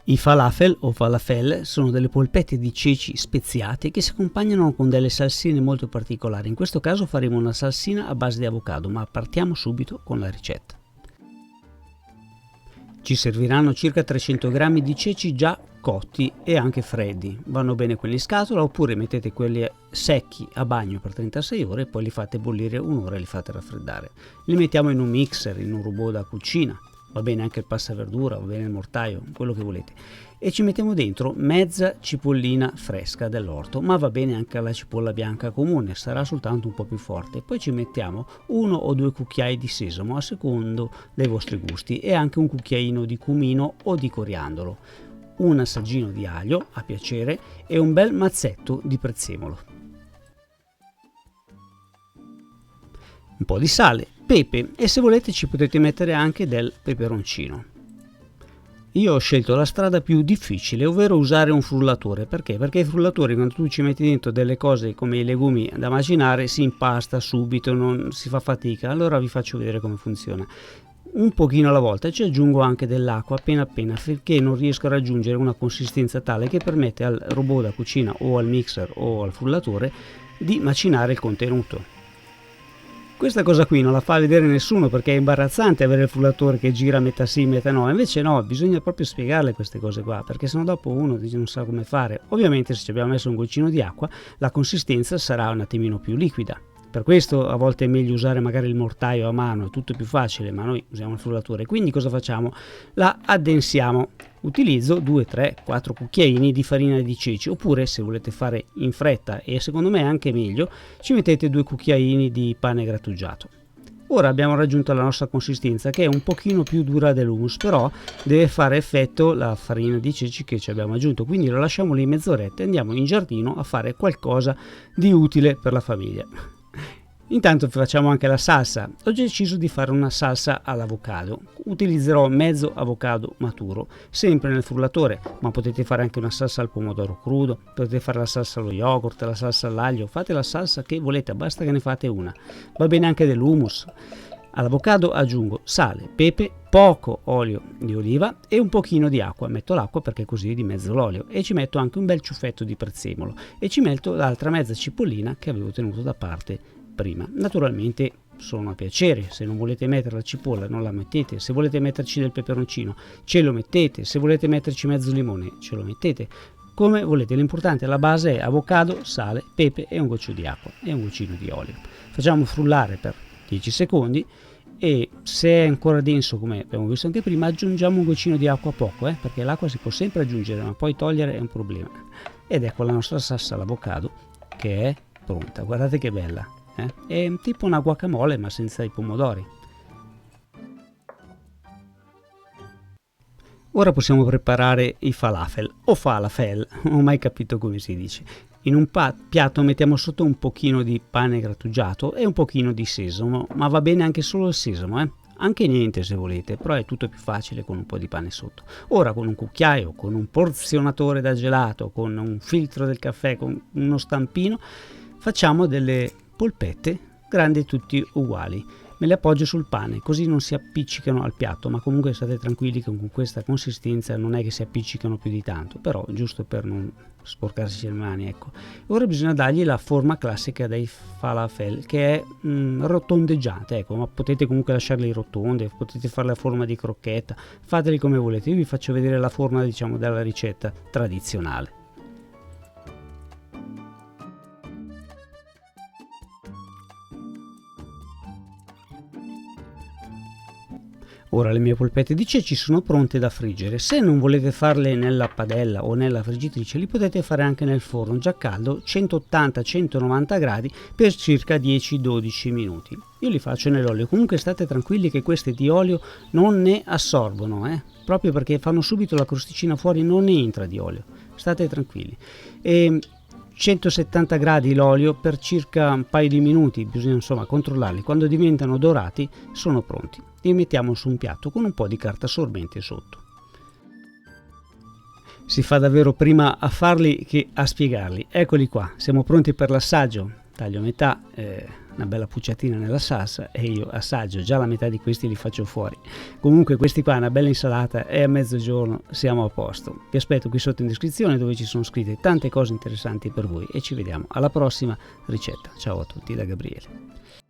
I falafel o falafel sono delle polpette di ceci speziate che si accompagnano con delle salsine molto particolari. In questo caso faremo una salsina a base di avocado, ma partiamo subito con la ricetta. Ci serviranno circa 300 g di ceci già cotti e anche freddi. Vanno bene quelli in scatola oppure mettete quelli secchi a bagno per 36 ore e poi li fate bollire un'ora e li fate raffreddare. Li mettiamo in un mixer, in un robot da cucina. Va bene anche il passaverdura, va bene il mortaio, quello che volete. E ci mettiamo dentro mezza cipollina fresca dell'orto, ma va bene anche la cipolla bianca comune, sarà soltanto un po' più forte. Poi ci mettiamo 1 o 2 cucchiai di sesamo a secondo dei vostri gusti e anche un cucchiaino di cumino o di coriandolo, un assaggino di aglio a piacere e un bel mazzetto di prezzemolo. Un po' di sale, pepe e se volete ci potete mettere anche del peperoncino. Io ho scelto la strada più difficile, ovvero usare un frullatore. Perché? Perché i frullatori, quando tu ci metti dentro delle cose come i legumi da macinare, si impasta subito, non si fa fatica. Allora vi faccio vedere come funziona. Un pochino alla volta ci aggiungo anche dell'acqua appena finché non riesco a raggiungere una consistenza tale che permette al robot da cucina o al mixer o al frullatore di macinare il contenuto. Questa cosa qui non la fa vedere nessuno perché è imbarazzante avere il frullatore che gira metà sì metà no, invece no, bisogna proprio spiegarle queste cose qua perché sennò dopo uno dice non sa come fare. Ovviamente se ci abbiamo messo un goccino di acqua la consistenza sarà un attimino più liquida. Per questo a volte è meglio usare magari il mortaio a mano, è tutto più facile, ma noi usiamo il frullatore. Quindi cosa facciamo? La addensiamo. Utilizzo 2, 3, 4 cucchiaini di farina di ceci, oppure se volete fare in fretta e secondo me anche meglio, ci mettete 2 cucchiaini di pane grattugiato. Ora abbiamo raggiunto la nostra consistenza che è un pochino più dura dell'hummus, però deve fare effetto la farina di ceci che ci abbiamo aggiunto, quindi lo lasciamo lì mezz'oretta e andiamo in giardino a fare qualcosa di utile per la famiglia. Intanto facciamo anche la salsa. Ho deciso di fare una salsa all'avocado. Utilizzerò mezzo avocado maturo, sempre nel frullatore, ma potete fare anche una salsa al pomodoro crudo, potete fare la salsa allo yogurt, la salsa all'aglio, fate la salsa che volete, basta che ne fate una. Va bene anche dell'hummus. All'avocado aggiungo sale, pepe, poco olio di oliva e un pochino di acqua. Metto l'acqua perché così dimezzo l'olio e ci metto anche un bel ciuffetto di prezzemolo e ci metto l'altra mezza cipollina che avevo tenuto da parte prima. Naturalmente sono a piacere, se non volete mettere la cipolla non la mettete, se volete metterci del peperoncino ce lo mettete, se volete metterci mezzo limone ce lo mettete, come volete. L'importante alla base è avocado, sale, pepe e un goccio di acqua e un goccino di olio. Facciamo frullare per 10 secondi e se è ancora denso come abbiamo visto anche prima aggiungiamo un goccino di acqua poco, perché l'acqua si può sempre aggiungere ma poi togliere è un problema. Ed ecco la nostra salsa all'avocado che è pronta, guardate che bella. È tipo una guacamole ma senza i pomodori. Ora possiamo preparare i falafel o falafel, non ho mai capito come si dice. In un piatto mettiamo sotto un pochino di pane grattugiato e un pochino di sesamo, ma va bene anche solo il sesamo, anche niente se volete, però è tutto più facile con un po' di pane sotto. Ora con un cucchiaio, con un porzionatore da gelato, con un filtro del caffè, con uno stampino facciamo delle polpette grandi tutti uguali. Me le appoggio sul pane così non si appiccicano al piatto, ma comunque state tranquilli che con questa consistenza non è che si appiccicano più di tanto, però giusto per non sporcarsi le mani, ecco. Ora bisogna dargli la forma classica dei falafel che è rotondeggiante, ecco, ma potete comunque lasciarli rotonde, potete fare la forma di crocchetta, fateli come volete. Io vi faccio vedere la forma diciamo della ricetta tradizionale. Ora le mie polpette di ceci sono pronte da friggere. Se non volete farle nella padella o nella friggitrice li potete fare anche nel forno già caldo 180-190 gradi per circa 10-12 minuti. Io li faccio nell'olio, comunque state tranquilli che queste di olio non ne assorbono, proprio perché fanno subito la crosticina fuori, non ne entra di olio, state tranquilli. 170 gradi l'olio per circa un paio di minuti, bisogna insomma controllarli. Quando diventano dorati sono pronti. Li mettiamo su un piatto con un po' di carta assorbente sotto. Si fa davvero prima a farli che a spiegarli. Eccoli qua, siamo pronti per l'assaggio. Taglio a metà, una bella pucciatina nella salsa e io assaggio, già la metà di questi li faccio fuori. Comunque questi qua, una bella insalata e a mezzogiorno siamo a posto. Vi aspetto qui sotto in descrizione dove ci sono scritte tante cose interessanti per voi e ci vediamo alla prossima ricetta. Ciao a tutti da Gabriele.